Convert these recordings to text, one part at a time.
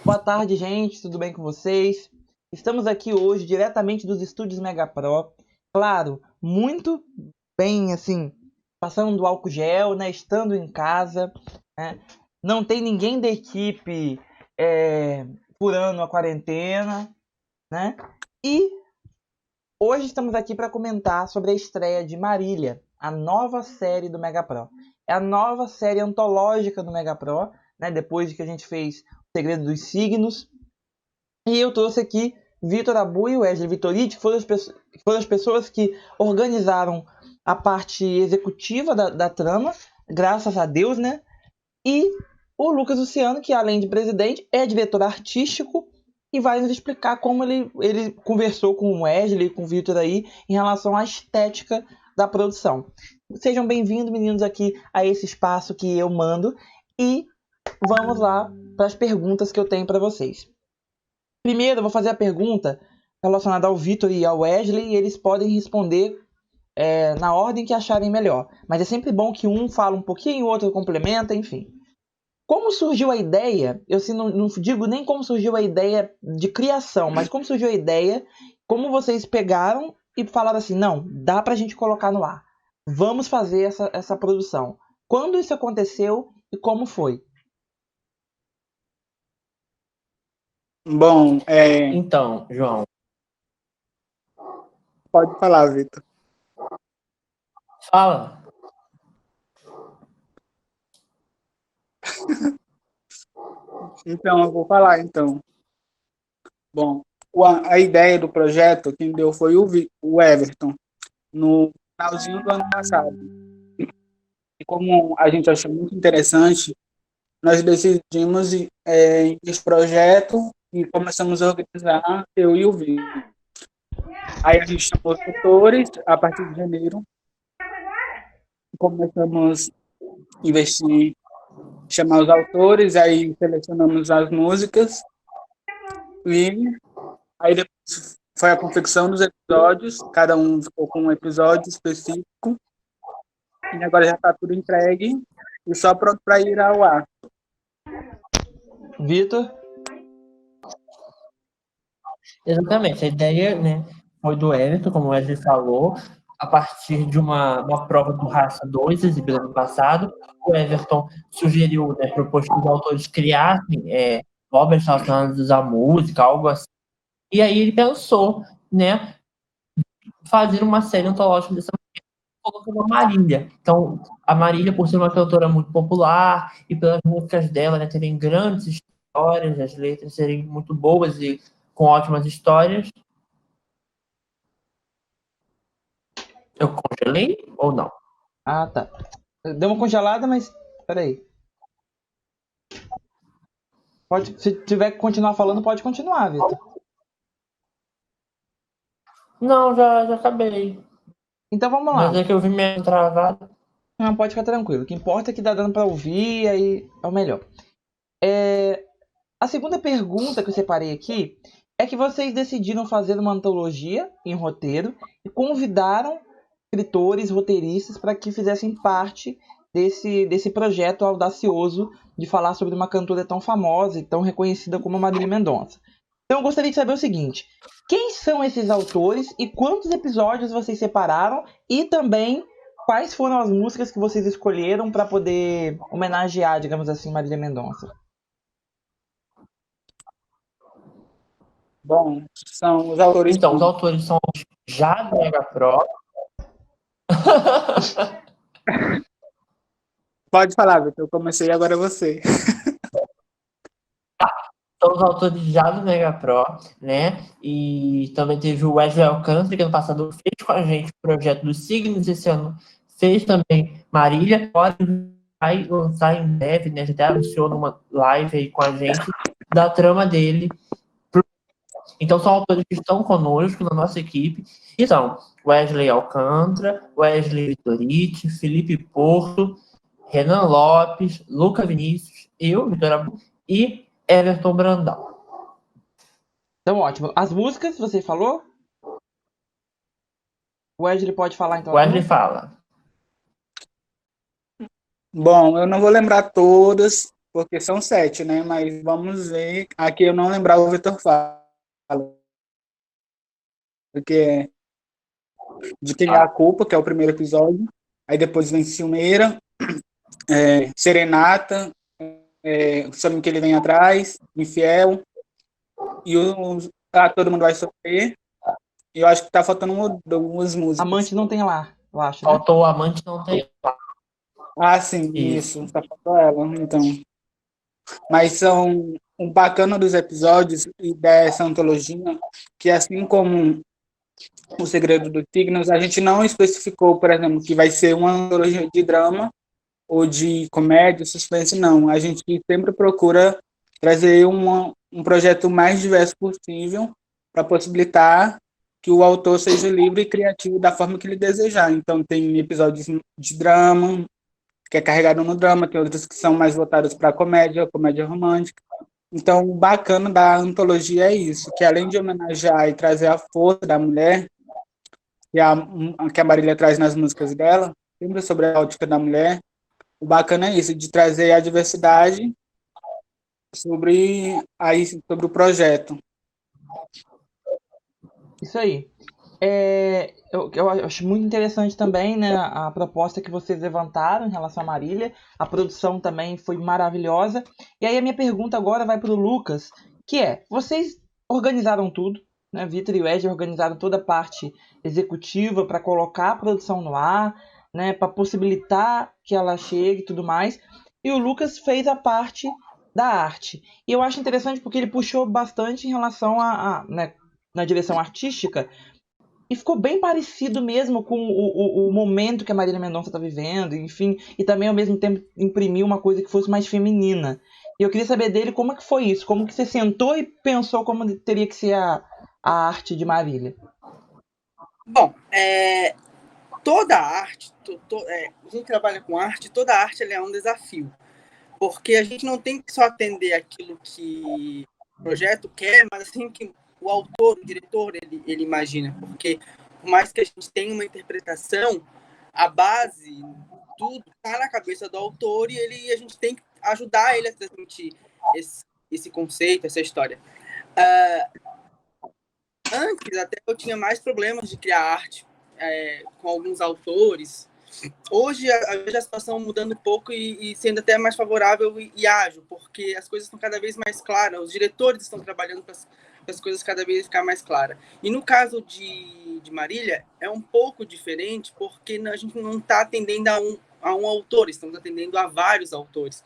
Boa tarde, gente. Tudo bem com vocês? Estamos aqui hoje diretamente dos estúdios Mega Pro. Claro, muito bem, assim, passando do álcool gel, né? Estando em casa, né? Não tem ninguém da equipe furando a quarentena, né? E hoje estamos aqui para comentar sobre a estreia de Marília, a nova série do Mega Pro. É a nova série antológica do Mega Pro, né? Depois de que a gente fez O Segredo dos Signos. E eu trouxe aqui Vitor Abu e Wesley Vitoriti, que foram as pessoas que organizaram a parte executiva da trama, graças a Deus, né? E o Lucas Luciano, que além de presidente, é diretor artístico e vai nos explicar como ele conversou com o Wesley e com o Vitor aí em relação à estética da produção. Sejam bem-vindos, meninos, aqui a esse espaço que eu mando e vamos lá para as perguntas que eu tenho para vocês. Primeiro, eu vou fazer a pergunta relacionada ao Vitor e ao Wesley e eles podem responder na ordem que acharem melhor. Mas é sempre bom que um fala um pouquinho, o outro complementa, enfim. Como surgiu a ideia? Eu assim, não digo nem como surgiu a ideia de criação, mas como surgiu a ideia, como vocês pegaram e falaram assim, não, dá pra gente colocar no ar. Vamos fazer essa produção. Quando isso aconteceu e como foi? Bom, Então, João, pode falar, Vitor. fala. Então, eu vou falar, então. Bom, a ideia do projeto, quem deu foi o Everton, no finalzinho do ano passado. E como a gente achou muito interessante, nós decidimos esse projeto e começamos a organizar, eu e o Vitor. Aí a gente chamou os autores, a partir de janeiro, começamos a investir, chamar os autores, aí selecionamos as músicas e aí depois foi a confecção dos episódios, cada um ficou com um episódio específico, e agora já está tudo entregue e só pronto para ir ao ar. Vitor? Exatamente, a ideia, né, foi do Everton, como o Wesley falou, a partir de uma prova do Raça 2, exibida no passado. O Everton sugeriu, né, propôs que os autores criassem obras relacionadas à música, algo assim. E aí ele pensou, né, fazer uma série antológica dessa colocando a Marília. Então, a Marília, por ser uma cantora muito popular e pelas músicas dela, né, terem grandes histórias, as letras serem muito boas e com ótimas histórias. Eu congelei ou não? Ah, tá. Deu uma congelada, mas peraí. Se tiver que continuar falando, pode continuar, Vitor. Não, já acabei. Então vamos Mas lá. é que eu vi minha travada. Não, pode ficar tranquilo. O que importa é que dá dando para ouvir, aí é o melhor. A segunda pergunta que eu separei aqui é que vocês decidiram fazer uma antologia em roteiro e convidaram escritores, roteiristas para que fizessem parte desse projeto audacioso de falar sobre uma cantora tão famosa e tão reconhecida como a Marília Mendonça. Então eu gostaria de saber o seguinte: quem são esses autores e quantos episódios vocês separaram e também quais foram as músicas que vocês escolheram para poder homenagear, digamos assim, Marília Mendonça? Bom, são os autores. Então, os autores são Jade Mega Pro. Pode falar, Vitor, eu comecei, agora é você. São os autores já do Mega Pro, né? E também teve o Wesley Alcântara, que ano passado fez com a gente o projeto dos signos, esse ano fez também Marília. Agora vai lançar em breve, né? Já até anunciou numa live aí com a gente, da trama dele. Então são autores que estão conosco na nossa equipe, e são Wesley Alcântara, Wesley Vitoriti, Felipe Porto, Renan Lopes, Luca Vinícius, eu, Vitor Abu, e Everton Brandão. Então, ótimo. As músicas, você falou? O Wesley pode falar então as Wesley músicas? fala. Bom, eu não vou lembrar todas, porque são 7, né? Mas vamos ver. Aqui eu não lembrava o Vitor fala, porque de quem é a culpa, que é o primeiro episódio. Aí depois vem Ciumeira, Serenata, Sabe que ele vem atrás, Infiel, e Todo Mundo Vai Sofrer. E eu acho que tá faltando duas músicas. Amante não tem lá, eu acho, né? Faltou o Amante Não Tem Lar. Ah, sim, isso. Tá faltando ela, então. Mas são um bacana dos episódios e dessa antologia, que assim como O Segredo dos Signos, a gente não especificou, por exemplo, que vai ser uma antologia de drama ou de comédia, suspense, não. A gente sempre procura trazer um projeto mais diverso possível para possibilitar que o autor seja livre e criativo da forma que ele desejar. Então, tem episódios de drama, que é carregado no drama, tem outros que são mais voltados para comédia romântica. Então, o bacana da antologia é isso, que além de homenagear e trazer a força da mulher, que a Marília traz nas músicas dela, sempre sobre a ótica da mulher, o bacana é isso, de trazer a diversidade sobre o projeto. Isso aí. Eu acho muito interessante também, né, a proposta que vocês levantaram em relação à Marília. A produção também foi maravilhosa. E aí a minha pergunta agora vai para o Lucas, que é, vocês organizaram tudo, né? Vitor e o Ed organizaram toda a parte executiva para colocar a produção no ar, né, para possibilitar que ela chegue e tudo mais. E o Lucas fez a parte da arte. E eu acho interessante porque ele puxou bastante em relação né, na direção artística, e ficou bem parecido mesmo com o momento que a Marília Mendonça está vivendo, enfim, e também ao mesmo tempo imprimiu uma coisa que fosse mais feminina. E eu queria saber dele como é que foi isso, como que você sentou e pensou como teria que ser a arte de Marília. Bom, toda arte, a gente trabalha com arte, toda arte ela é um desafio, porque a gente não tem que só atender aquilo que o projeto quer, mas assim que o autor, o diretor, ele imagina, porque por mais que a gente tenha uma interpretação, a base, tudo está na cabeça do autor e a gente tem que ajudar ele a transmitir esse conceito, essa história. Antes, até eu tinha mais problemas de criar arte com alguns autores. Hoje, eu vejo a situação mudando um pouco e sendo até mais favorável e ágil, porque as coisas estão cada vez mais claras, os diretores estão trabalhando para as coisas cada vez ficar mais claras. E no caso de Marília, é um pouco diferente, porque a gente não está atendendo a um autor, estamos atendendo a vários autores.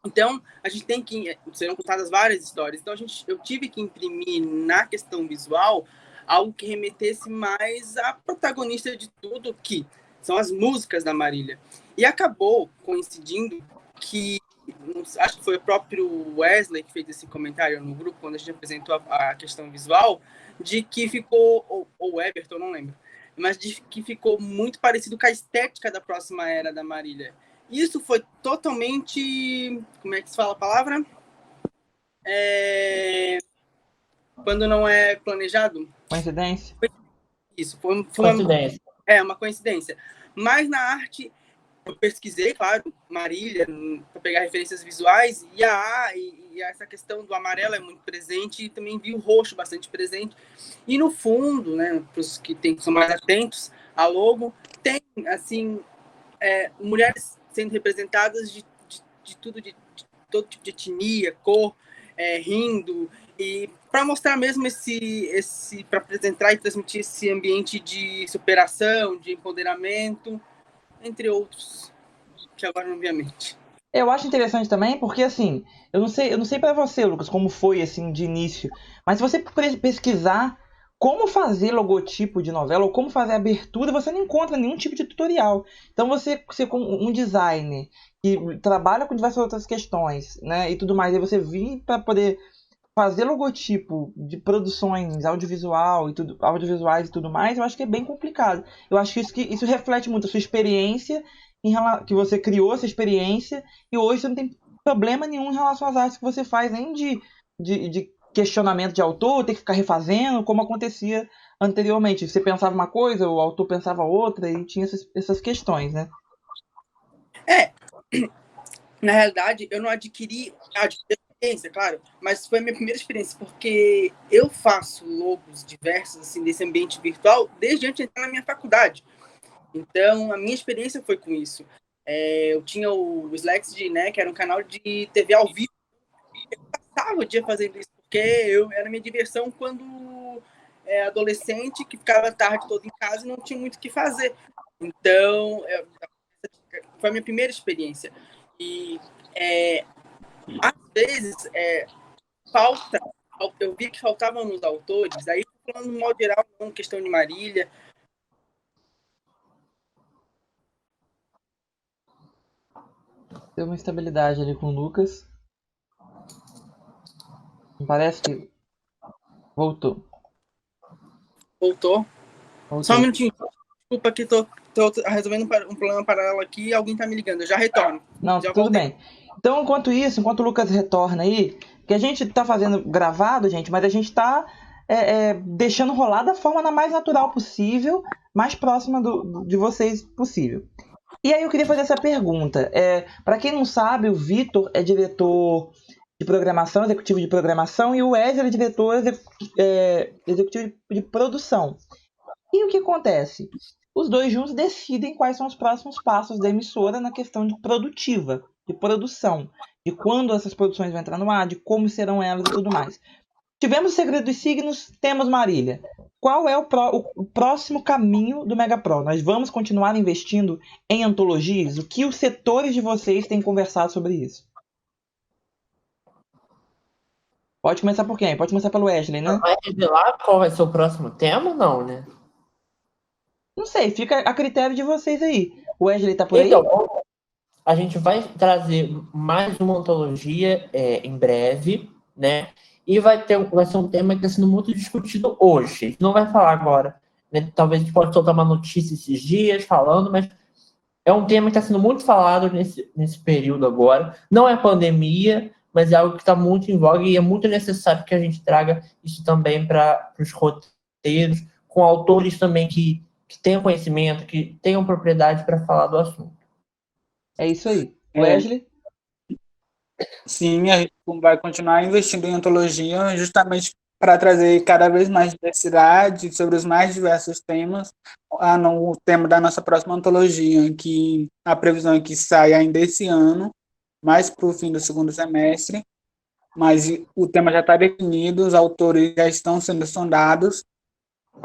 Então, a gente tem que... Serão contadas várias histórias. Então, eu tive que imprimir na questão visual algo que remetesse mais à protagonista de tudo, que são as músicas da Marília. E acabou coincidindo que... Acho que foi o próprio Wesley que fez esse comentário no grupo, quando a gente apresentou a questão visual, de que ficou... Ou Everton, não lembro. Mas de que ficou muito parecido com a estética da próxima era da Marília. Isso foi totalmente... Como é que se fala a palavra? Quando não é planejado? Coincidência? Isso, foi Coincidência. uma coincidência. Mas na arte, eu pesquisei, claro, Marília, para pegar referências visuais, e essa questão do amarelo é muito presente, e também vi o roxo bastante presente. E no fundo, né, para os que são mais atentos à logo, tem, assim, mulheres sendo representadas de tudo, de todo tipo de etnia, cor, rindo, e para mostrar mesmo para apresentar e transmitir esse ambiente de superação, de empoderamento, entre outros, que agora não me vem à mente. Eu acho interessante também porque, assim, eu não sei para você, Lucas, como foi, assim, de início, mas se você pesquisar como fazer logotipo de novela ou como fazer abertura, você não encontra nenhum tipo de tutorial. Então, você como um designer que trabalha com diversas outras questões, né, e tudo mais, aí você vir para poder fazer logotipo de produções audiovisuais e tudo mais, eu acho que é bem complicado. Eu acho que isso reflete muito a sua experiência, que você criou essa experiência, e hoje você não tem problema nenhum em relação às artes que você faz, nem de questionamento de autor, ter que ficar refazendo, como acontecia anteriormente. Você pensava uma coisa, o autor pensava outra, e tinha essas questões, né? Na realidade, eu não adquiri a experiência, claro, mas foi a minha primeira experiência, porque eu faço logos diversos, assim, desse ambiente virtual desde antes de entrar na minha faculdade. Então, a minha experiência foi com isso. Eu tinha o Slacks, né, que era um canal de TV ao vivo. Eu passava o dia fazendo isso, porque era minha diversão quando adolescente, que ficava a tarde toda em casa e não tinha muito o que fazer. Então, foi a minha primeira experiência. E, às vezes, eu vi que faltavam nos autores, aí falando no modo geral, não questão de Marília. Deu uma estabilidade ali com o Lucas. Parece que voltou. Voltou. Só um minutinho. Desculpa que tô resolvendo um problema paralelo aqui e alguém tá me ligando. Eu já retorno. Não, já tudo voltei. bem. Então, enquanto o Lucas retorna aí, que a gente tá fazendo gravado, gente, mas a gente tá deixando rolar da forma mais natural possível, mais próxima de vocês possível. E aí eu queria fazer essa pergunta. Para quem não sabe, o Vitor é diretor de programação, executivo de programação, e o Wesley é diretor executivo de produção. E o que acontece? Os dois juntos decidem quais são os próximos passos da emissora na questão de produtiva, de produção, de quando essas produções vão entrar no ar, de como serão elas e tudo mais. Tivemos o Segredo dos Signos, temos Marília. Qual é o próximo caminho do Megapro? Nós vamos continuar investindo em antologias? O que os setores de vocês têm conversado sobre isso? Pode começar por quem? Pode começar pelo Wesley, né? Vai revelar qual vai ser o próximo tema ou não, né? Não sei, fica a critério de vocês aí. O Wesley tá por aí? Então, a gente vai trazer mais uma antologia em breve, né? E vai ser um tema que está sendo muito discutido hoje. A gente não vai falar agora, né? Talvez a gente possa soltar uma notícia esses dias falando, mas é um tema que está sendo muito falado nesse período agora. Não é pandemia, mas é algo que está muito em voga e é muito necessário que a gente traga isso também para os roteiros, com autores também que tenham conhecimento, que tenham propriedade para falar do assunto. É isso aí. Wesley? Sim, a gente vai continuar investindo em antologia justamente para trazer cada vez mais diversidade sobre os mais diversos temas. O tema da nossa próxima antologia, que a previsão é que saia ainda esse ano, mais para o fim do segundo semestre, mas o tema já está definido, os autores já estão sendo sondados,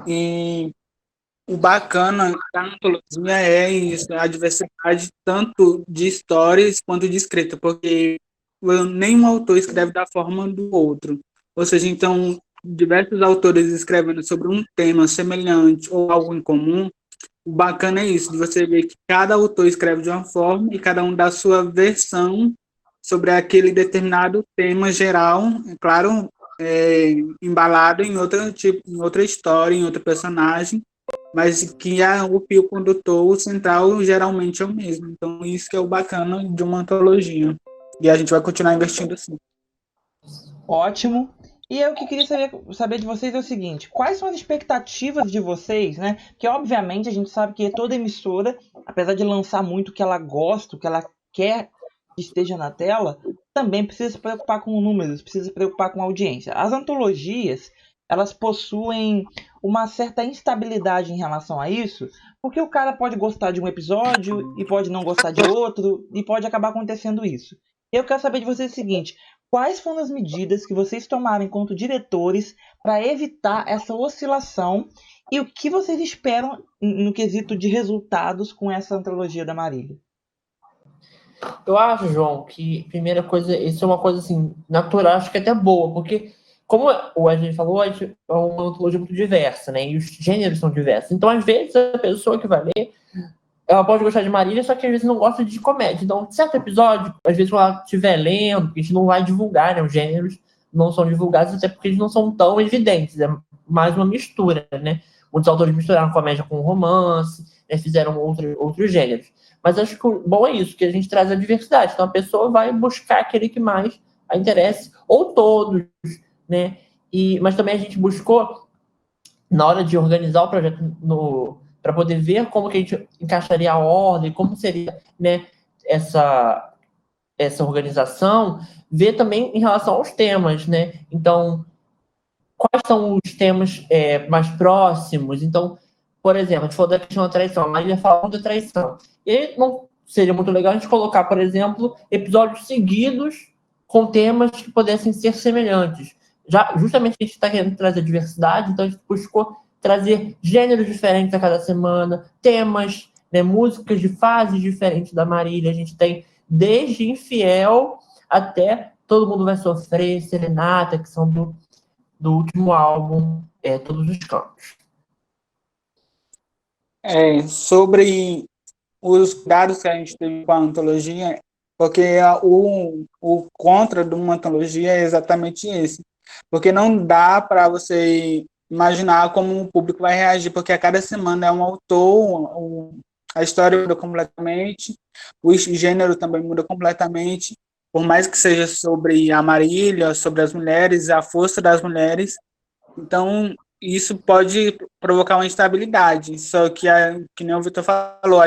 e o bacana da antologia é isso, a diversidade tanto de histórias quanto de escrita, porque nenhum autor escreve da forma do outro. Ou seja, então, diversos autores escrevendo sobre um tema semelhante ou algo em comum, o bacana é isso, de você ver que cada autor escreve de uma forma e cada um dá a sua versão sobre aquele determinado tema geral, é claro, embalado em outra história, em outro personagem, mas que o fio condutor, o central, geralmente é o mesmo. Então, isso que é o bacana de uma antologia. E a gente vai continuar investindo assim. Ótimo. E eu que queria saber de vocês é o seguinte: quais são as expectativas de vocês, né? Porque, obviamente, a gente sabe que toda emissora, apesar de lançar muito o que ela gosta, o que ela quer que esteja na tela, também precisa se preocupar com números, precisa se preocupar com audiência. As antologias, elas possuem uma certa instabilidade em relação a isso, porque o cara pode gostar de um episódio e pode não gostar de outro, e pode acabar acontecendo isso. Eu quero saber de vocês o seguinte: quais foram as medidas que vocês tomaram enquanto diretores para evitar essa oscilação e o que vocês esperam no quesito de resultados com essa antologia da Marília? Eu acho, João, que primeira coisa, isso é uma coisa assim, natural, acho que até boa, porque como o Wesley falou, é uma antologia muito diversa, né? E os gêneros são diversos. Então, às vezes, a pessoa que vai ler, ela pode gostar de Marília, só que às vezes não gosta de comédia. Então, certo episódio, às vezes, quando ela estiver lendo, porque a gente não vai divulgar, né? Os gêneros não são divulgados, até porque eles não são tão evidentes. É mais uma mistura, né? Muitos autores misturaram comédia com romance, né? Fizeram outros gêneros. Mas acho que o bom é isso, que a gente traz a diversidade. Então, a pessoa vai buscar aquele que mais a interesse, ou todos, né? Mas também a gente buscou, na hora de organizar o projeto para poder ver como que a gente encaixaria a ordem, como seria, né, essa organização, ver também em relação aos temas, né? Então, quais são os temas mais próximos? Então, por exemplo, a gente falou da questão da traição, a Marília falou da traição. E aí não seria muito legal a gente colocar, por exemplo, episódios seguidos com temas que pudessem ser semelhantes. Já, justamente a gente está querendo trazer diversidade, então a gente buscou trazer gêneros diferentes a cada semana, temas, né, músicas de fases diferentes da Marília. A gente tem desde Infiel até Todo Mundo Vai Sofrer, Serenata, que são do último álbum, Todos os Cantos. Sobre os dados que a gente teve com a antologia, porque o contra de uma antologia é exatamente esse. Porque não dá para você imaginar como o público vai reagir, porque a cada semana é um autor, a história muda completamente, o gênero também muda completamente, por mais que seja sobre a Marília, sobre as mulheres, a força das mulheres. Então, isso pode provocar uma instabilidade. Só que nem o Vitor falou,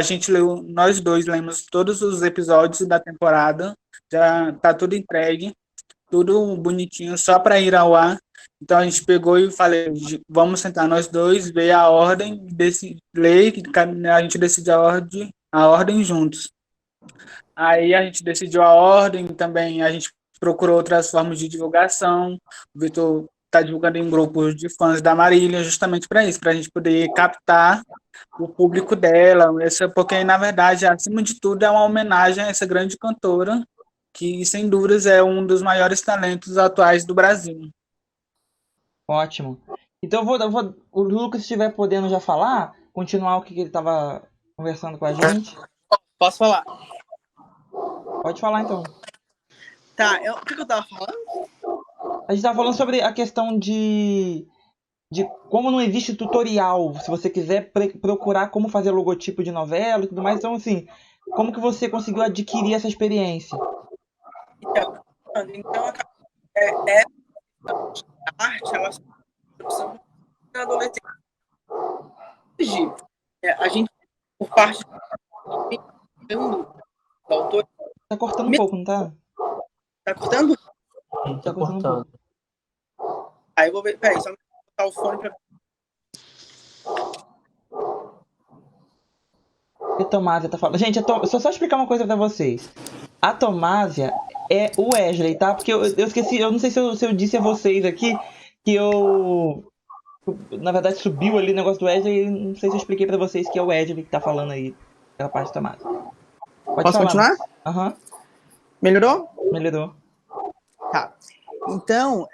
nós dois lemos todos os episódios da temporada, já tá tudo entregue, tudo bonitinho, só para ir ao ar. Então a gente pegou e falei, vamos sentar nós dois, ver a ordem, ler, a gente decide a ordem juntos. Aí a gente decidiu a ordem, também a gente procurou outras formas de divulgação. O Vitor está divulgando em grupos de fãs da Marília, justamente para isso, para a gente poder captar o público dela. Porque, na verdade, acima de tudo, é uma homenagem a essa grande cantora, que, sem dúvidas, é um dos maiores talentos atuais do Brasil. Ótimo. Então o Lucas, se estiver podendo já falar, continuar o que ele estava conversando com a gente. Posso falar? Pode falar então. Tá, o que eu tava falando? A gente estava falando sobre a questão de como não existe tutorial, se você quiser procurar como fazer logotipo de novela e tudo mais. Então, assim, como que você conseguiu adquirir essa experiência? Então a arte, ela precisa de adolescente. Hoje, a gente, por parte do autor... Tá cortando um pouco, não tá? Tá cortando? Tá cortando. Aí eu vou ver, peraí, só botar o fone pra... A Tomásia tá falando. Gente, só explicar uma coisa pra vocês. A Tomásia é o Wesley, tá? Porque eu esqueci, eu não sei se eu disse a vocês aqui que na verdade subiu ali o negócio do Wesley e não sei se eu expliquei pra vocês que é o Wesley que tá falando aí pela parte da Tomásia. Posso continuar? Aham. Melhorou? Melhorou. Tá. Então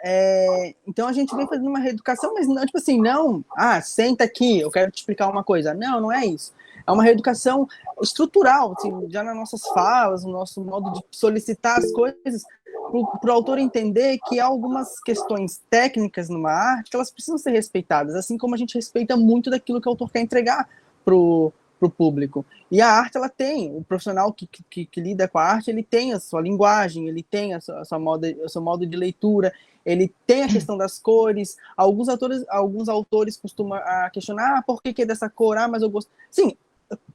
a gente vem fazendo uma reeducação, mas não, tipo assim, não, senta aqui, eu quero te explicar uma coisa. Não é isso. É uma reeducação estrutural, assim, já nas nossas falas, no nosso modo de solicitar as coisas, para o autor entender que há algumas questões técnicas numa arte que elas precisam ser respeitadas, assim como a gente respeita muito daquilo que o autor quer entregar pro público. E a arte, ela tem, o profissional que lida com a arte, ele tem a sua linguagem, ele tem o seu modo de leitura, ele tem a questão das cores. Alguns autores costumam questionar, por que é dessa cor? Mas eu gosto. Sim,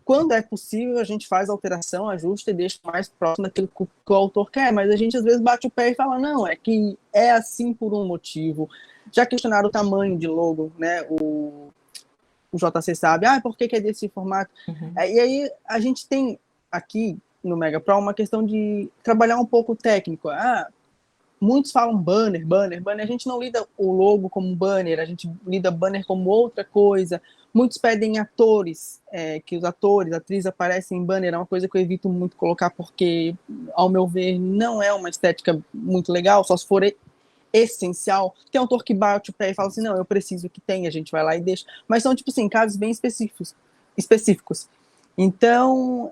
quando é possível, a gente faz alteração, ajusta e deixa mais próximo daquilo que o autor quer, mas a gente às vezes bate o pé e fala, não, é que é assim por um motivo. Já questionaram o tamanho de logo, né? O JC sabe, por que é desse formato? Uhum. E aí a gente tem aqui no Mega Pro uma questão de trabalhar um pouco técnico. Muitos falam banner, a gente não lida o logo como banner, a gente lida banner como outra coisa. Muitos pedem atores, que os atores, atrizes aparecem em banner, é uma coisa que eu evito muito colocar porque, ao meu ver, não é uma estética muito legal, só se for essencial. Tem autor que bate o pé e fala assim, não, eu preciso que tenha, a gente vai lá e deixa. Mas são, tipo assim, casos bem específicos. Então,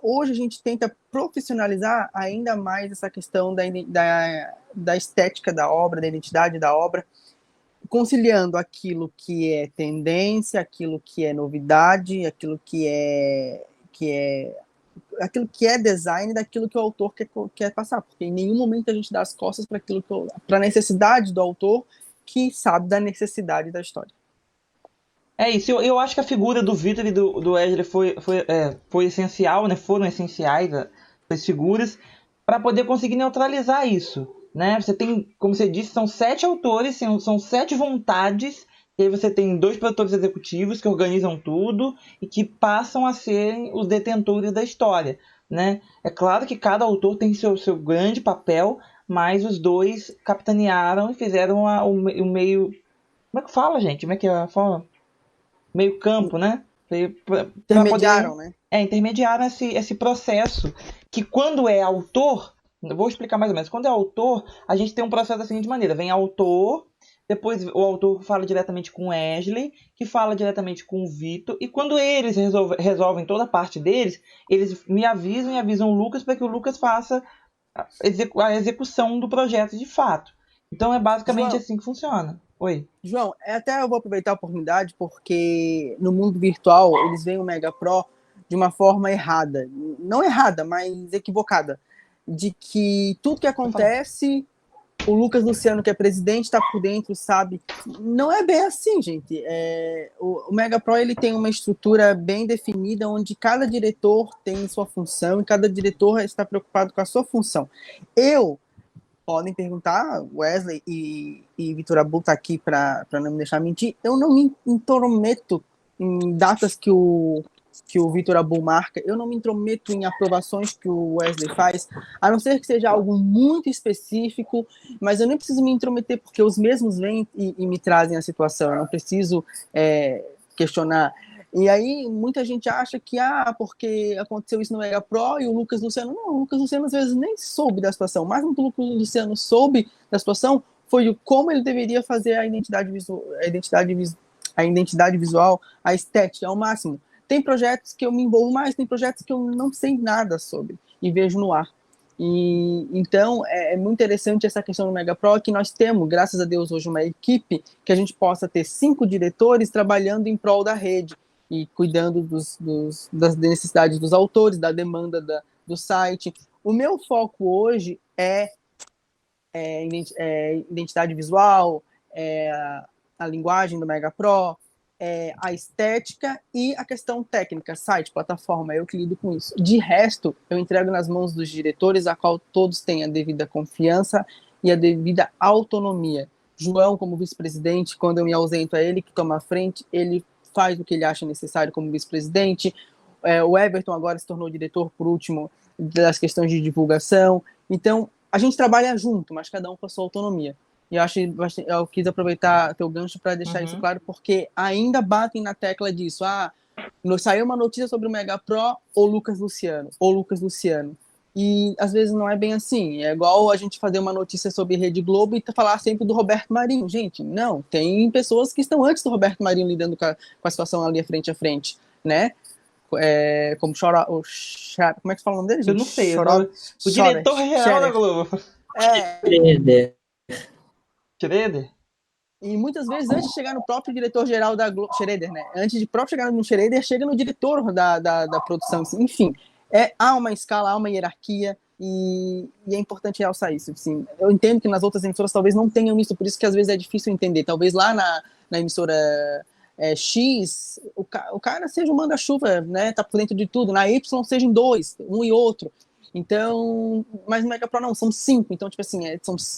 hoje a gente tenta profissionalizar ainda mais essa questão da estética da obra, da identidade da obra, conciliando aquilo que é tendência, aquilo que é novidade, aquilo que é design, daquilo que o autor quer passar, porque em nenhum momento a gente dá as costas para a necessidade do autor, que sabe da necessidade da história. É isso, eu acho que a figura do Vitor e do Wesley foi essencial, né? Foram essenciais as figuras, para poder conseguir neutralizar isso, né? Você tem, como você disse, são 7 autores, são 7 vontades, e aí você tem 2 produtores executivos que organizam tudo e que passam a ser os detentores da história, né? É claro que cada autor tem seu grande papel, mas os 2 capitanearam e fizeram o meio... Como é que fala, gente? Como é que fala? Meio campo, né? Para poder... Intermediaram, né? Intermediaram esse processo, que quando é autor, eu vou explicar mais ou menos, quando é autor, a gente tem um processo da seguinte maneira, vem autor, depois o autor fala diretamente com o Wesley, que fala diretamente com o Vitor, e quando eles resolvem toda a parte deles, eles me avisam e avisam o Lucas para que o Lucas faça a execução do projeto de fato. Então é basicamente João, assim que funciona. Oi. João, até eu vou aproveitar a oportunidade porque no mundo virtual eles veem o Mega Pro de uma forma errada. Não errada, mas equivocada. De que tudo que acontece, o Lucas Luciano, que é presidente, está por dentro, sabe? Não é bem assim, gente. O Mega Pro ele tem uma estrutura bem definida, onde cada diretor tem sua função e cada diretor está preocupado com a sua função. Podem perguntar, Wesley e Vitor Abu tá aqui para não me deixar mentir, eu não me intrometo em datas que o Vitor Abu marca, eu não me intrometo em aprovações que o Wesley faz, a não ser que seja algo muito específico, mas eu nem preciso me intrometer, porque os mesmos vêm e me trazem a situação, eu não preciso questionar. E aí, muita gente acha que, porque aconteceu isso no Mega Pro e o Lucas Luciano... Não, o Lucas Luciano às vezes nem soube da situação. Mais do que o Lucas Luciano soube da situação foi como ele deveria fazer a identidade visual, a estética ao máximo. Tem projetos que eu me envolvo mais, tem projetos que eu não sei nada sobre e vejo no ar. E então é muito interessante essa questão do Mega Pro, que nós temos, graças a Deus, hoje uma equipe que a gente possa ter 5 diretores trabalhando em prol da rede e cuidando das necessidades dos autores, da demanda do site. O meu foco hoje é identidade visual, a linguagem do Mega Pro, a estética e a questão técnica, site, plataforma, eu que lido com isso. De resto, eu entrego nas mãos dos diretores, a qual todos têm a devida confiança e a devida autonomia. João, como vice-presidente, quando eu me ausento, é ele que toma a frente, ele faz o que ele acha necessário como vice-presidente. O Everton agora se tornou diretor, por último, das questões de divulgação. Então, a gente trabalha junto, mas cada um com a sua autonomia. E eu quis aproveitar teu gancho para deixar isso claro, porque ainda batem na tecla disso. Saiu uma notícia sobre o Mega Pro ou Lucas Luciano. E às vezes não é bem assim. É igual a gente fazer uma notícia sobre Rede Globo e falar sempre do Roberto Marinho. Gente, não. Tem pessoas que estão antes do Roberto Marinho lidando com a situação ali frente a frente, né? Como como é que fala o nome dele, gente? Eu não sei. O diretor-geral da Globo. Schroeder. E muitas vezes, antes de chegar no próprio diretor-geral da Globo, Schroeder, né? Antes de próprio chegar no Schroeder, chega no diretor da produção. Enfim, há uma escala, há uma hierarquia, e é importante realçar isso. Assim. Eu entendo que nas outras emissoras talvez não tenham isso, por isso que às vezes é difícil entender. Talvez lá na emissora X, o cara seja um manda-chuva, né? Tá por dentro de tudo. Na Y sejam 2, um e outro. Então, mas no Mega Pro não, são 5. Então, tipo assim,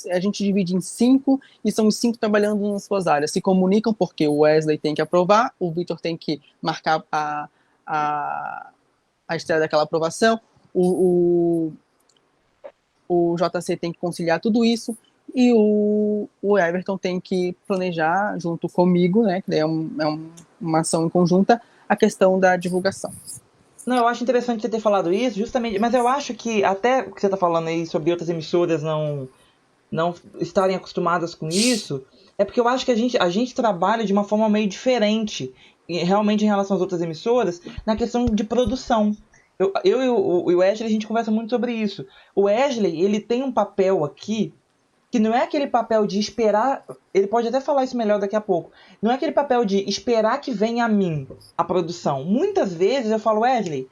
a gente divide em 5 e são os 5 trabalhando nas suas áreas. Se comunicam porque o Wesley tem que aprovar, o Vitor tem que marcar a estreia daquela aprovação, o JC tem que conciliar tudo isso e o Everton tem que planejar junto comigo, né, que é uma ação em conjunta, a questão da divulgação. Não, eu acho interessante você ter falado isso, justamente, mas eu acho que até o que você está falando aí sobre outras emissoras não estarem acostumadas com isso, é porque eu acho que a gente trabalha de uma forma meio diferente, realmente em relação às outras emissoras, na questão de produção. Eu e o Wesley, a gente conversa muito sobre isso. O Wesley, ele tem um papel aqui que não é aquele papel de esperar, ele pode até falar isso melhor daqui a pouco, não é aquele papel de esperar que venha a mim a produção. Muitas vezes eu falo, Wesley,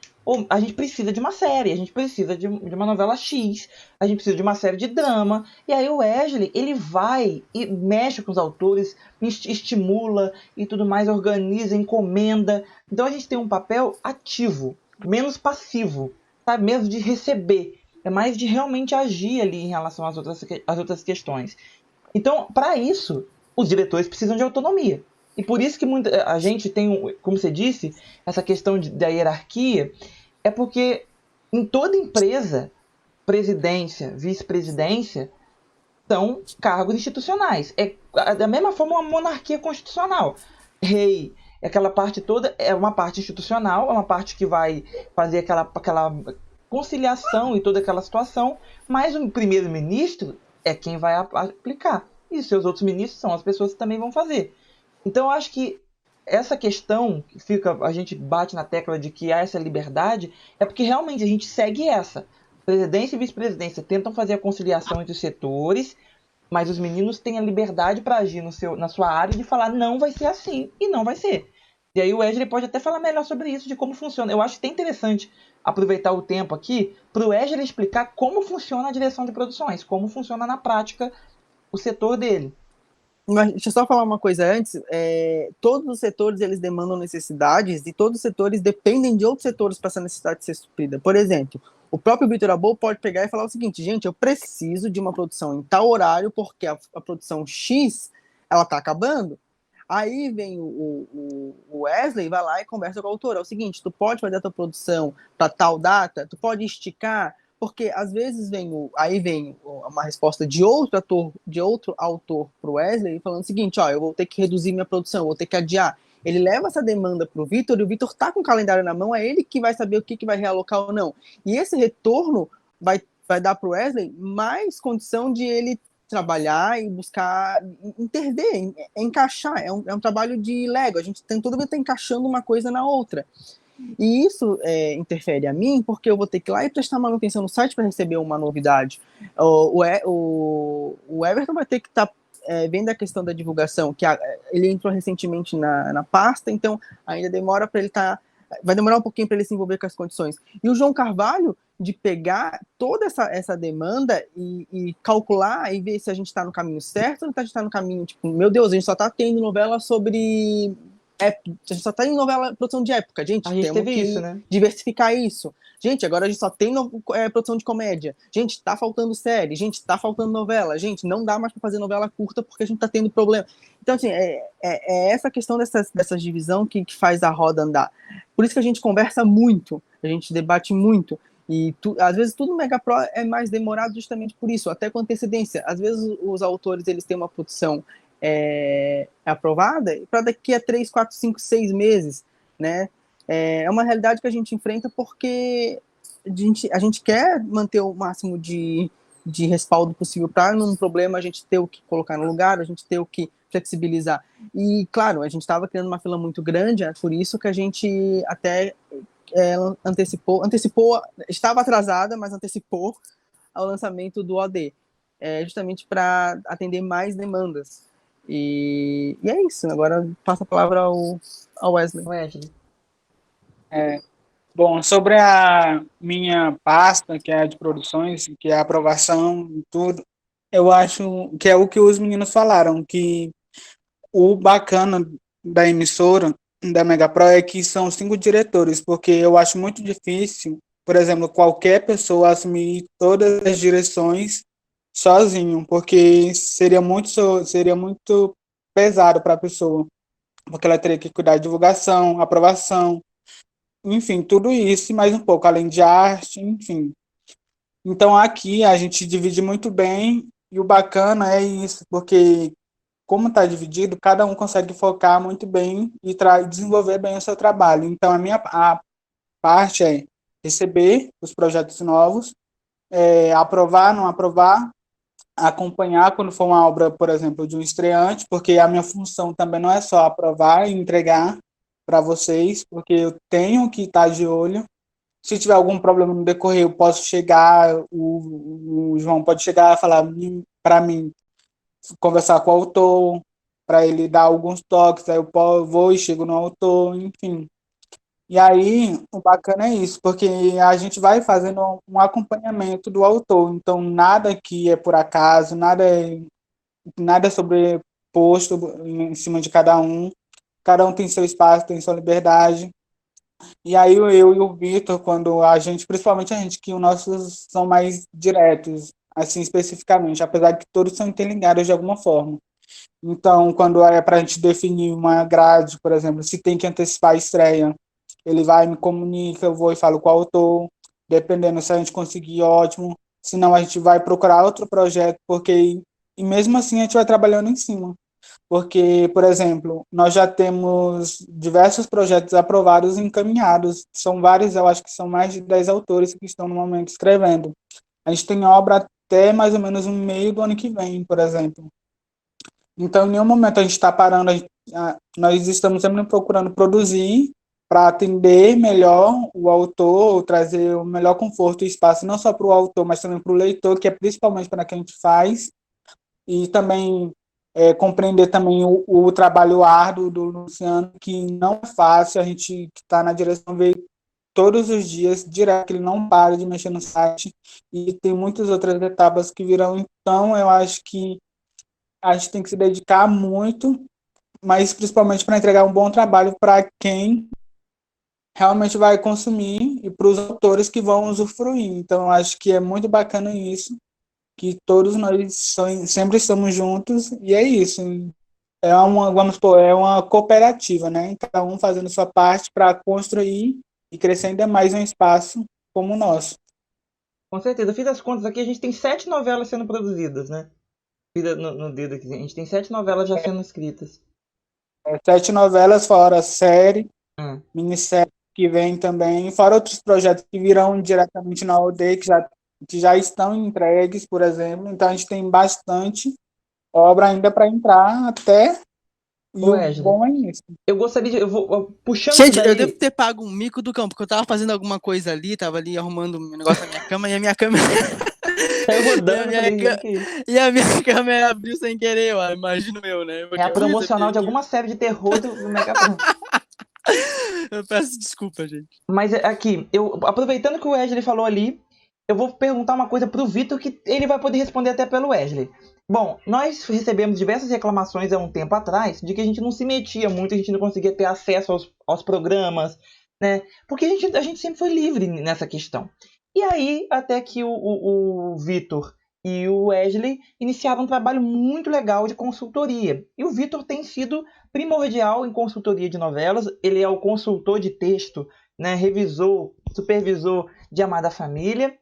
a gente precisa de uma série, a gente precisa de uma novela X, a gente precisa de uma série de drama, e aí o Wesley, ele vai e mexe com os autores, estimula e tudo mais, organiza, encomenda. Então a gente tem um papel ativo, menos passivo, sabe? Mesmo de receber. é mais de realmente agir ali em relação às outras questões. Então, para isso, os diretores precisam de autonomia. E por isso que a gente tem, como você disse, essa questão da hierarquia, é porque em toda empresa, presidência, vice-presidência, são cargos institucionais. É da mesma forma uma monarquia constitucional. Rei, aquela parte toda é uma parte institucional, é uma parte que vai fazer aquela conciliação e toda aquela situação, mas o primeiro-ministro é quem vai aplicar. E os seus outros ministros são as pessoas que também vão fazer. Então eu acho que essa questão que a gente bate na tecla de que há essa liberdade, é porque realmente a gente segue essa. Presidência e vice-presidência tentam fazer a conciliação entre os setores, mas os meninos têm a liberdade para agir na sua área e de falar não vai ser assim, e não vai ser. E aí o Wesley pode até falar melhor sobre isso, de como funciona. Eu acho que é interessante aproveitar o tempo aqui para o Wesley explicar como funciona a direção de produções, como funciona na prática o setor dele. Mas deixa eu só falar uma coisa antes. Todos os setores eles demandam necessidades e todos os setores dependem de outros setores para essa necessidade ser suprida. Por exemplo, o próprio Vitor Abbo pode pegar e falar o seguinte: gente, eu preciso de uma produção em tal horário porque a produção X ela está acabando. Aí vem o Wesley, vai lá e conversa com o autor. É o seguinte: tu pode fazer a tua produção para tal data, tu pode esticar. Porque às vezes vem uma resposta de outro autor para o Wesley falando o seguinte: ó, eu vou ter que reduzir minha produção, eu vou ter que adiar. Ele leva essa demanda para o Vitor e o Vitor está com o calendário na mão, é ele que vai saber o que vai realocar ou não. E esse retorno vai dar para o Wesley mais condição de ele trabalhar e buscar intervir, encaixar. É um trabalho de Lego, a gente tem todo dia tá encaixando uma coisa na outra. E isso interfere a mim, porque eu vou ter que ir lá e prestar manutenção no site para receber uma novidade. O Everton vai ter que estar vendo a questão da divulgação, que ele entrou recentemente na pasta, então ainda demora para ele estar. Vai demorar um pouquinho para ele se envolver com as condições. E o João Carvalho, de pegar toda essa demanda e calcular e ver se a gente está no caminho certo ou se a gente está no caminho, tipo, meu Deus, a gente só está tendo novela sobre. A gente só tá em novela, produção de época, gente. A gente temos teve que isso, né? diversificar isso. Gente, agora a gente só tem produção de comédia. Gente, tá faltando série. Gente, tá faltando novela. Gente, não dá mais para fazer novela curta porque a gente tá tendo problema. Então, assim, é essa questão dessa divisão que faz a roda andar. Por isso que a gente conversa muito, a gente debate muito. E às vezes tudo no Mega Pro é mais demorado justamente por isso, até com antecedência. Às vezes os autores eles têm uma produção aprovada para daqui a 3, 4, 5, 6 meses, né? É uma realidade que a gente enfrenta porque a gente quer manter o máximo de respaldo possível para num problema a gente ter o que colocar no lugar, a gente ter o que flexibilizar. E, claro, a gente estava criando uma fila muito grande, por isso que a gente até antecipou, estava atrasada, mas antecipou ao lançamento do OD, justamente para atender mais demandas. E é isso. Agora passo a palavra ao Wesley. Bom, sobre a minha pasta, que é a de produções, que é a aprovação e tudo, eu acho que é o que os meninos falaram, que o bacana da emissora, da Mega Pro, é que são 5 diretores, porque eu acho muito difícil, por exemplo, qualquer pessoa assumir todas as direções sozinho, porque seria muito pesado para a pessoa, porque ela teria que cuidar de divulgação, aprovação, enfim, tudo isso e mais um pouco, além de arte, enfim. Então aqui a gente divide muito bem e o bacana é isso, porque como está dividido, cada um consegue focar muito bem e desenvolver bem o seu trabalho. Então a parte é receber os projetos novos, aprovar, não aprovar, acompanhar quando for uma obra, por exemplo, de um estreante, porque a minha função também não é só aprovar e entregar para vocês, porque eu tenho que estar de olho. Se tiver algum problema no decorrer, eu posso chegar, o João pode chegar e falar para mim, conversar com o autor, para ele dar alguns toques, aí eu vou e chego no autor, enfim. E aí, o bacana é isso, porque a gente vai fazendo um acompanhamento do autor, então nada aqui é por acaso, nada é sobreposto em cima de cada um tem seu espaço, tem sua liberdade, E aí eu e o Vitor, quando a gente, principalmente a gente, que os nossos são mais diretos, assim, especificamente, apesar de que todos são interligados de alguma forma. Então, quando é para a gente definir uma grade, por exemplo, se tem que antecipar a estreia, ele vai, me comunica, eu vou e falo com o autor, dependendo se a gente conseguir, ótimo, senão a gente vai procurar outro projeto, porque, e mesmo assim a gente vai trabalhando em cima. Porque, por exemplo, nós já temos diversos projetos aprovados e encaminhados. São vários, eu acho que são mais de 10 autores que estão no momento escrevendo. A gente tem obra até mais ou menos no meio do ano que vem, por exemplo. Então, em nenhum momento a gente está parando, nós estamos sempre procurando produzir para atender melhor o autor, trazer o melhor conforto e espaço, não só para o autor, mas também para o leitor, que é principalmente para quem a gente faz, e também compreender também o trabalho árduo do Luciano, que não é fácil, a gente que está na direção vê todos os dias, direto, que ele não para de mexer no site, e tem muitas outras etapas que virão, então eu acho que a gente tem que se dedicar muito, mas principalmente para entregar um bom trabalho para quem realmente vai consumir e para os autores que vão usufruir. Então, eu acho que é muito bacana isso, que todos nós sempre estamos juntos, e é isso. É uma, vamos supor, é uma cooperativa, né? Cada um fazendo sua parte para construir e crescer ainda mais um espaço como o nosso. Com certeza. Eu fiz as contas aqui, a gente tem 7 novelas sendo produzidas, né? No dedo aqui. A gente tem 7 novelas já sendo escritas. 7 novelas, fora série, Hum. minissérie que vem também, fora outros projetos que virão diretamente na aldeia, que já estão entregues, por exemplo. Então, a gente tem bastante obra ainda para entrar até, e Ô, o Wesley, bom é isso. eu gostaria de. Puxando Gente, isso eu daí. devo ter pago um mico do cão, porque eu tava fazendo alguma coisa ali, tava ali arrumando um negócio na minha cama, e a minha câmera. Saiu E a rodando, eu minha, falei, ca- gente, que isso? e a minha câmera abriu sem querer, ó, imagino eu, né? É Porque a eu recebi promocional de aqui. alguma série de terror do Mega Pro. Eu peço desculpa, gente. Mas aqui, aproveitando que o Wesley falou ali, eu vou perguntar uma coisa pro Vitor que ele vai poder responder até pelo Wesley. Bom, nós recebemos diversas reclamações há um tempo atrás de que a gente não se metia muito, a gente não conseguia ter acesso aos programas, né? Porque a gente sempre foi livre nessa questão. E aí, até que o Vitor e o Wesley iniciaram um trabalho muito legal de consultoria. E o Vitor tem sido primordial em consultoria de novelas, ele é o consultor de texto, né? Revisor, supervisor de Amada Família.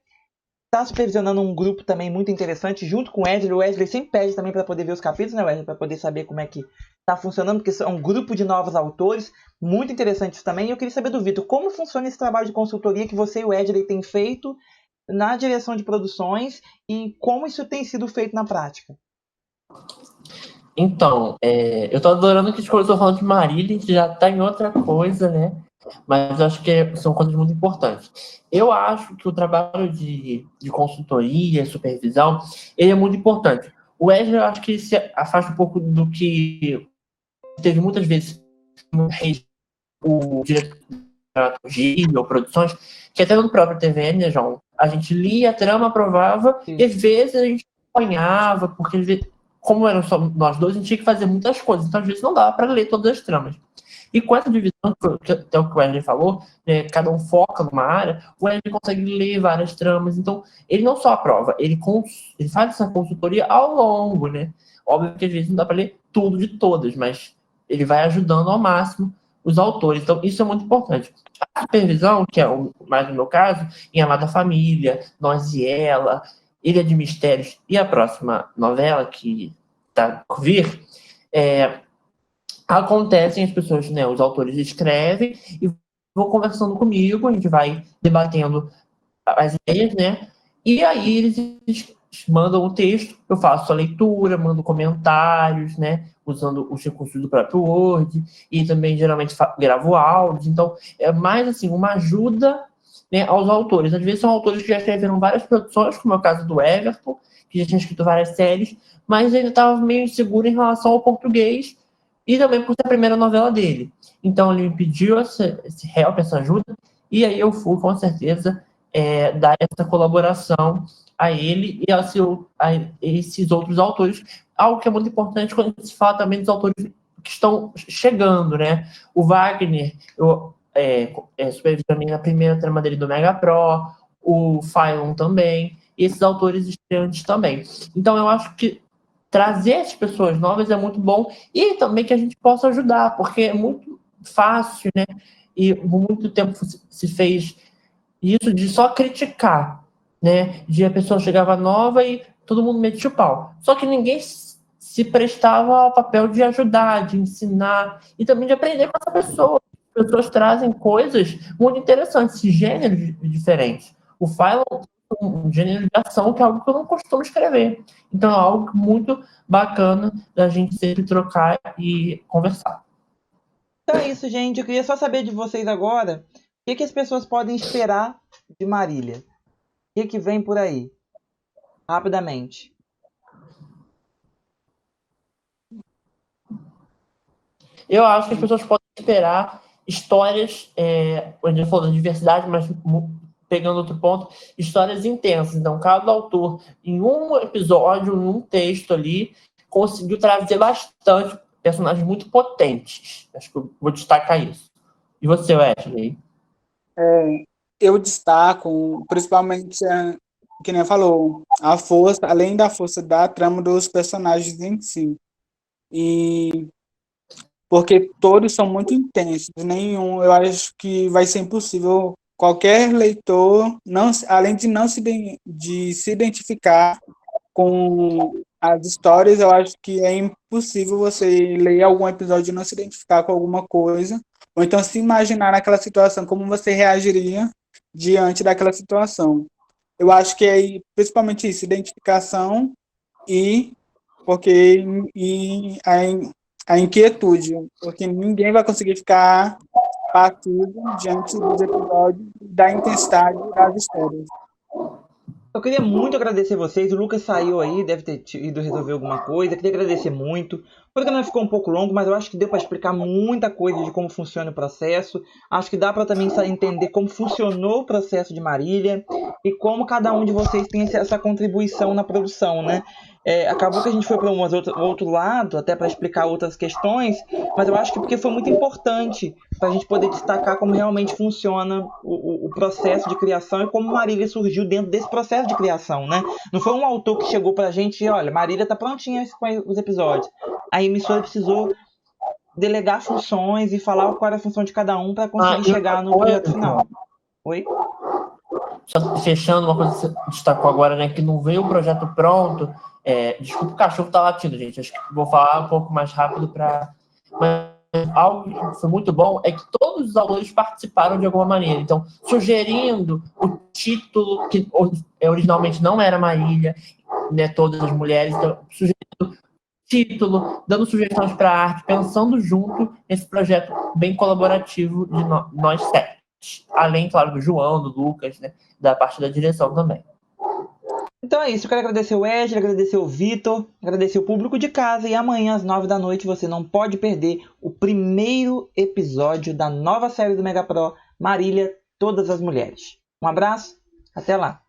Está supervisionando um grupo também muito interessante, junto com o Wesley. O Wesley sempre pede também para poder ver os capítulos, né, Wesley? Para poder saber como é que está funcionando, porque é um grupo de novos autores, muito interessantes também. E eu queria saber do Vitor, como funciona esse trabalho de consultoria que você e o Wesley têm feito na direção de produções e como isso tem sido feito na prática? Então, eu tô adorando que eu tô falando de Marília, que já tá em outra coisa, né? Mas eu acho que são coisas muito importantes. Eu acho que o trabalho de consultoria, supervisão, ele é muito importante. O Wesley, eu acho que se afasta um pouco do que teve muitas vezes o diretor de ou produções, que até no próprio TVN, né, João? A gente lia a trama, aprovava, Sim. e às vezes a gente acompanhava, porque às vezes, como eram só nós dois, a gente tinha que fazer muitas coisas, então às vezes não dava para ler todas as tramas. E com essa divisão, que até o que o Wesley falou, né, cada um foca numa área, o Wesley consegue ler várias tramas, então ele não só aprova, ele faz essa consultoria ao longo, né? Óbvio que às vezes não dá para ler tudo de todas, mas ele vai ajudando ao máximo os autores, então isso é muito importante. A supervisão, que é mais no meu caso, em Amada Família, Nós e Ela, Ilha de Mistérios e a próxima novela que está por vir, acontecem, as pessoas, né, os autores escrevem e vão conversando comigo, a gente vai debatendo as ideias, né, e aí eles mandam o texto, eu faço a leitura, mando comentários, né, usando os recursos do próprio Word, e também geralmente gravo áudios, então é mais assim, uma ajuda, né, aos autores. Às vezes são autores que já escreveram várias produções, como é o caso do Everton, que já tinha escrito várias séries, mas ele estava meio inseguro em relação ao português, e também por ser a primeira novela dele. Então ele me pediu esse help, essa ajuda, e aí eu fui, com certeza, dar essa colaboração a ele e a esses outros autores, algo que é muito importante quando se fala também dos autores que estão chegando, né? O Wagner, supervisionei na primeira trama dele do Mega Pro, o Phylon também, e esses autores estreantes também. Então eu acho que trazer as pessoas novas é muito bom, e também que a gente possa ajudar, porque é muito fácil, né? E por muito tempo se fez isso de só criticar, né? De a pessoa chegava nova e todo mundo metia o pau. Só que ninguém se prestava ao papel de ajudar, de ensinar e também de aprender com essa pessoa. As pessoas trazem coisas muito interessantes, gêneros diferentes. O Phylon é um gênero de ação que é algo que eu não costumo escrever. Então é algo muito bacana da gente sempre trocar e conversar. Então é isso, gente. Eu queria só saber de vocês agora o que as pessoas podem esperar de Marília. O que vem por aí? Rapidamente. Eu acho que as pessoas podem esperar histórias, a gente falou da diversidade, mas pegando outro ponto, histórias intensas. Então, cada autor, em um episódio, em um texto ali, conseguiu trazer bastante personagens muito potentes. Acho que eu vou destacar isso. E você, Wesley? Eu destaco, principalmente, que nem falou, a força, além da força da trama dos personagens em si. E porque todos são muito intensos, nenhum, eu acho que vai ser impossível qualquer leitor, não, além de não de se identificar com as histórias, eu acho que é impossível você ler algum episódio e não se identificar com alguma coisa, ou então se imaginar naquela situação, como você reagiria diante daquela situação. Eu acho que é principalmente isso, identificação e porque a inquietude, porque ninguém vai conseguir ficar passivo diante dos episódios da intensidade das histórias. Eu queria muito agradecer vocês. O Lucas saiu aí, deve ter ido resolver alguma coisa. Eu queria agradecer muito. O programa ficou um pouco longo, mas eu acho que deu para explicar muita coisa de como funciona o processo. Acho que dá para também entender como funcionou o processo de Marília e como cada um de vocês tem essa contribuição na produção, né? Acabou que a gente foi para um outro lado, até para explicar outras questões, mas eu acho que porque foi muito importante para a gente poder destacar como realmente funciona o processo de criação e como Marília surgiu dentro desse processo de criação, né? Não foi um autor que chegou pra gente e, olha, Marília tá prontinha com os episódios. A emissora precisou delegar funções e falar qual era a função de cada um para conseguir chegar no projeto final. Oi? Só fechando uma coisa que você destacou agora, né? Que não veio o projeto pronto. Desculpa, o cachorro tá latindo, gente. Acho que vou falar um pouco mais rápido para. Mas algo que foi muito bom é que todos os autores participaram de alguma maneira. Então, sugerindo o título, que originalmente não era Marília, né? Todas as mulheres, então, sugerindo título, dando sugestões para arte, pensando junto nesse projeto bem colaborativo de nós sete. Além, claro, do João, do Lucas, né? Da parte da direção também. Então é isso, eu quero agradecer o Wesley, agradecer o Vitor, agradecer o público de casa e amanhã às 9 da noite você não pode perder o primeiro episódio da nova série do Mega Pro, Marília, Todas as Mulheres. Um abraço, até lá!